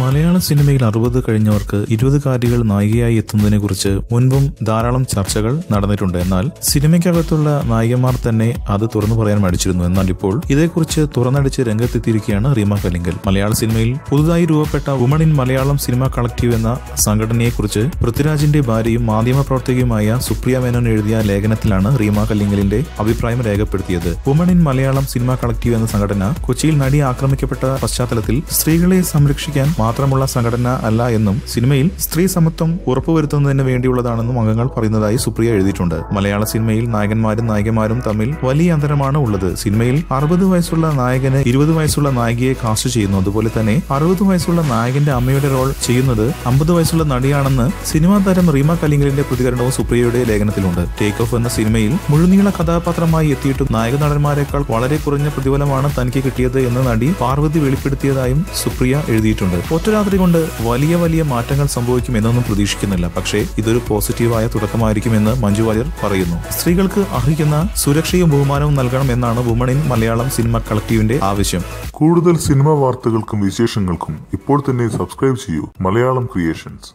മലയാള സിനിമയിൽ 60 കഴിഞ്ഞവർക്ക് 20-കാരികൾ നായികയായി എത്തുന്നതിനെക്കുറിച്ച് മുൻപും ധാരാളം ചർച്ചകൾ നടന്നിട്ടുണ്ട്. എന്നാൽ സിനിമയ്ക്കകത്തുള്ള നായികമാർ തന്നെ അത് തുറന്നു പറയാൻ മടിച്ചിരുന്നു. എന്നാൽ ഇപ്പോൾ ഇതേക്കുറിച്ച് തുറന്നടിച്ച് രംഗത്തെത്തിയിരിക്കുകയാണ് റീമ കല്ലിങ്കൽ. മലയാള സിനിമയിൽ പുതുതായി രൂപപ്പെട്ട woman in Malayalam cinema collective എന്ന സംഘടനയെക്കുറിച്ച് പൃഥ്വിരാജിന്റെ ഭാര്യയും മാധ്യമപ്രവർത്തകയുമായ സുപ്രിയ മേനോൻ എഴുതിയ ലേഖനത്തിലാണ് റീമ കല്ലിങ്കലിന്റെ അഭിപ്രായം രേഖപ്പെടുത്തിയത്. Woman in Malayalam cinema collective എന്ന സംഘടന കൊച്ചിയിൽ നടി ആക്രമിക്കപ്പെട്ട പശ്ചാത്തലത്തിൽ സ്ത്രീകളെ സംരക്ഷിക്കാൻ മാത്രമുള്ള സംഘടന അല്ല എന്നും സിനിമയിൽ സ്ത്രീ സമത്വം ഉറപ്പുവരുത്തുന്നതിന് വേണ്ടിയുള്ളതാണെന്നും അംഗങ്ങൾ പറയുന്നതായി സുപ്രിയ എഴുതിയിട്ടുണ്ട്. മലയാള സിനിമയിൽ നായകന്മാരും നായികമാരും തമ്മിൽ വലിയ അന്തരമാണ് ഉള്ളത്. സിനിമയിൽ 60 വയസ്സുള്ള നായകന് 20 വയസ്സുള്ള നായികയെ കാസ്റ്റ് ചെയ്യുന്നു. അതുപോലെ തന്നെ 60 വയസ്സുള്ള നായകന്റെ അമ്മയുടെ റോൾ ചെയ്യുന്നത് 50 വയസ്സുള്ള നടിയാണെന്ന് സിനിമാ താരം റീമ കല്ലിങ്കലിന്റെ പ്രതികരണവും സുപ്രിയയുടെ ലേഖനത്തിലുണ്ട്. ടേക്ക് ഓഫ് എന്ന സിനിമയിൽ മുഴുനീള കഥാപാത്രമായി എത്തിയിട്ടും നായക നടന്മാരെക്കാൾ വളരെ കുറഞ്ഞ പ്രതിഫലമാണ് തനിക്ക് കിട്ടിയത് എന്ന് നടി പാർവതി വെളിപ്പെടുത്തിയതായും സുപ്രിയ എഴുതിയിട്ടുണ്ട്. ഒറ്റ രാത്രി കൊണ്ട് വലിയ മാറ്റങ്ങൾ സംഭവിക്കും എന്നൊന്നും പ്രതീക്ഷിക്കുന്നില്ല. പക്ഷേ ഇതൊരു പോസിറ്റീവായ തുടക്കമായിരിക്കുമെന്ന് മഞ്ജു വാര്യർ പറയുന്നു. സ്ത്രീകൾക്ക് അർഹിക്കുന്ന സുരക്ഷയും ബഹുമാനവും നൽകണം എന്നാണ് വുമൺ ഇൻ മലയാളം സിനിമ കളക്ടീവിന്റെ ആവശ്യം. കൂടുതൽ സിനിമാ വാർത്തകൾക്കും വിശേഷങ്ങൾക്കും ഇപ്പോൾ തന്നെ സബ്സ്ക്രൈബ് ചെയ്യൂ മലയാളം ക്രിയേഷൻസ്.